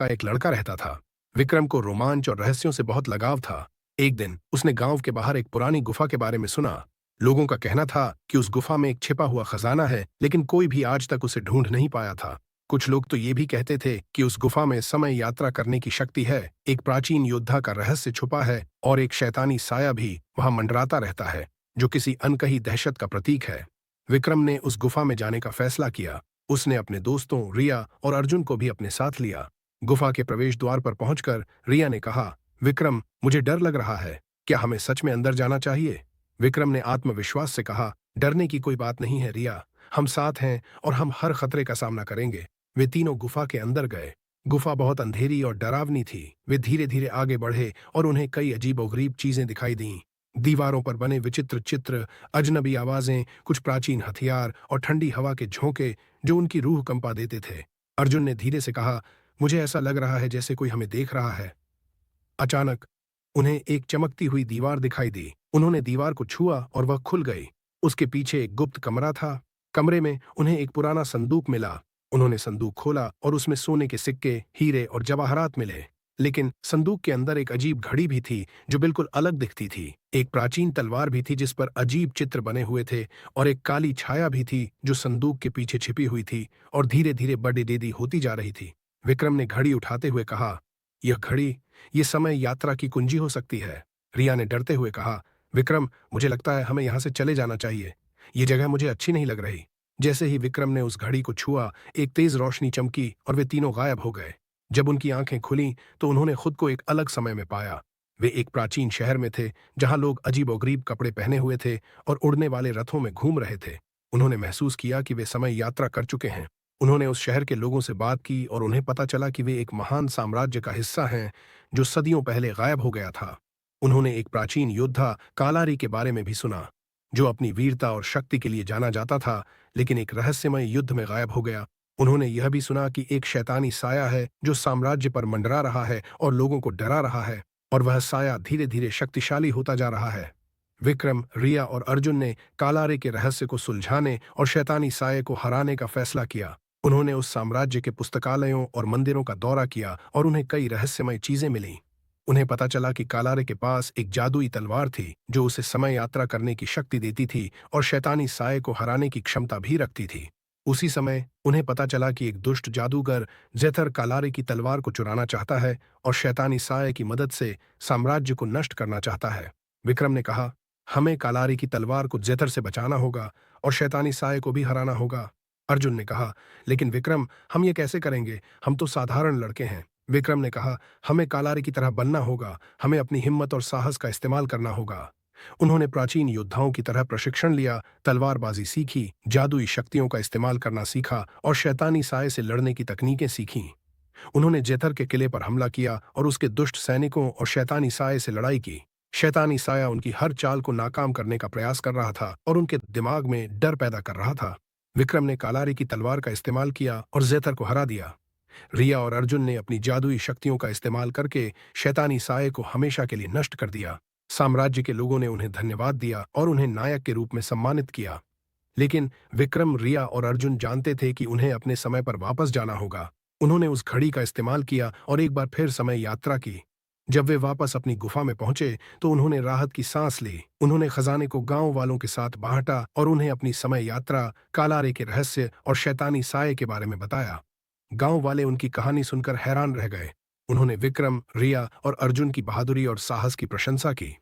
का एक लड़का रहता था। विक्रम को रोमांच और रहस्यों से बहुत लगाव था। एक दिन उसने गांव के बाहर एक पुरानी गुफा के बारे में सुना। लोगों का कहना था कि उस गुफा में एक छिपा हुआ खजाना है, लेकिन कोई भी आज तक उसे ढूंढ नहीं पाया था। कुछ लोग तो ये भी कहते थे कि उस गुफा में समय यात्रा करने की शक्ति है, एक प्राचीन योद्धा का रहस्य छुपा है और एक शैतानी साया भी वहां मंडराता रहता है, जो किसी अनकही दहशत का प्रतीक है। विक्रम ने उस गुफा में जाने का फैसला किया। उसने अपने दोस्तों रिया और अर्जुन को भी अपने साथ लिया। गुफा के प्रवेश द्वार पर पहुंचकर रिया ने कहा, विक्रम, मुझे डर लग रहा है, क्या हमें सच में अंदर जाना चाहिए? विक्रम ने आत्मविश्वास से कहा, डरने की कोई बात नहीं है रिया, हम साथ हैं और हम हर खतरे का सामना करेंगे। वे तीनों गुफा के अंदर गए। गुफा बहुत अंधेरी और डरावनी थी। वे धीरे धीरे आगे बढ़े और उन्हें कई अजीबोगरीब चीजें दिखाई दीं। दीवारों पर बने विचित्र चित्र, अजनबी आवाजें, कुछ प्राचीन हथियार और ठंडी हवा के झोंके जो उनकी रूह कंपा देते थे। अर्जुन ने धीरे से कहा, मुझे ऐसा लग रहा है जैसे कोई हमें देख रहा है। अचानक उन्हें एक चमकती हुई दीवार दिखाई दी। उन्होंने दीवार को छुआ और वह खुल गई। उसके पीछे एक गुप्त कमरा था। कमरे में उन्हें एक पुराना संदूक मिला। उन्होंने संदूक खोला और उसमें सोने के सिक्के, हीरे और जवाहरात मिले। लेकिन संदूक के अंदर एक अजीब घड़ी भी थी जो बिल्कुल अलग दिखती थी। एक प्राचीन तलवार भी थी जिस पर अजीब चित्र बने हुए थे और एक काली छाया भी थी जो संदूक के पीछे छिपी हुई थी और धीरे धीरे बड़ी डेदी होती जा रही थी। विक्रम ने घड़ी उठाते हुए कहा, यह घड़ी, ये समय यात्रा की कुंजी हो सकती है। रिया ने डरते हुए कहा, विक्रम, मुझे लगता है हमें यहाँ से चले जाना चाहिए। ये जगह मुझे अच्छी नहीं लग रही। जैसे ही विक्रम ने उस घड़ी को छुआ, एक तेज रोशनी चमकी और वे तीनों गायब हो गए। जब उनकी आंखें खुलीं तो उन्होंने खुद को एक अलग समय में पाया। वे एक प्राचीन शहर में थे जहां लोग अजीबोगरीब कपड़े पहने हुए थे और उड़ने वाले रथों में घूम रहे थे। उन्होंने महसूस किया कि वे समय यात्रा कर चुके हैं। उन्होंने उस शहर के लोगों से बात की और उन्हें पता चला कि वे एक महान साम्राज्य का हिस्सा हैं जो सदियों पहले गायब हो गया था। उन्होंने एक प्राचीन योद्धा कालारी के बारे में भी सुना, जो अपनी वीरता और शक्ति के लिए जाना जाता था, लेकिन एक रहस्यमय युद्ध में गायब हो गया। उन्होंने यह भी सुना कि एक शैतानी साया है जो साम्राज्य पर मंडरा रहा है और लोगों को डरा रहा है, और वह साया धीरे धीरे शक्तिशाली होता जा रहा है। विक्रम, रिया और अर्जुन ने कालारे के रहस्य को सुलझाने और शैतानी साये को हराने का फैसला किया। उन्होंने उस साम्राज्य के पुस्तकालयों और मंदिरों का दौरा किया और उन्हें कई रहस्यमय चीजें मिलीं। उन्हें पता चला कि कालारे के पास एक जादुई तलवार थी जो उसे समय यात्रा करने की शक्ति देती थी और शैतानी साये को हराने की क्षमता भी रखती थी। उसी समय उन्हें पता चला कि एक दुष्ट जादूगर जेथर कालारे की तलवार को चुराना चाहता है और शैतानी साये की मदद से साम्राज्य को नष्ट करना चाहता है। विक्रम ने कहा, हमें कालारे की तलवार को जेथर से बचाना होगा और शैतानी साये को भी हराना होगा। अर्जुन ने कहा, लेकिन विक्रम, हम ये कैसे करेंगे? हम तो साधारण लड़के हैं। विक्रम ने कहा, हमें कालारे की तरह बनना होगा, हमें अपनी हिम्मत और साहस का इस्तेमाल करना होगा। उन्होंने प्राचीन योद्धाओं की तरह प्रशिक्षण लिया, तलवारबाजी सीखी, जादुई शक्तियों का इस्तेमाल करना सीखा और शैतानी साये से लड़ने की तकनीकें सीखीं। उन्होंने जेथर के किले पर हमला किया और उसके दुष्ट सैनिकों और शैतानी साये से लड़ाई की। शैतानी साया उनकी हर चाल को नाकाम करने का प्रयास कर रहा था और उनके दिमाग में डर पैदा कर रहा था। विक्रम ने कालारे की तलवार का इस्तेमाल किया और जेथर को हरा दिया। रिया और अर्जुन ने अपनी जादुई शक्तियों का इस्तेमाल करके शैतानी साये को हमेशा के लिए नष्ट कर दिया। साम्राज्य के लोगों ने उन्हें धन्यवाद दिया और उन्हें नायक के रूप में सम्मानित किया। लेकिन विक्रम, रिया और अर्जुन जानते थे कि उन्हें अपने समय पर वापस जाना होगा। उन्होंने उस घड़ी का इस्तेमाल किया और एक बार फिर समय यात्रा की। जब वे वापस अपनी गुफा में पहुंचे तो उन्होंने राहत की सांस ली। उन्होंने खजाने को गांव वालों के साथ बांटा और उन्हें अपनी समय यात्रा, कालारे के रहस्य और शैतानी साये के बारे में बताया। गांव वाले उनकी कहानी सुनकर हैरान रह गए। उन्होंने विक्रम, रिया और अर्जुन की बहादुरी और साहस की प्रशंसा की।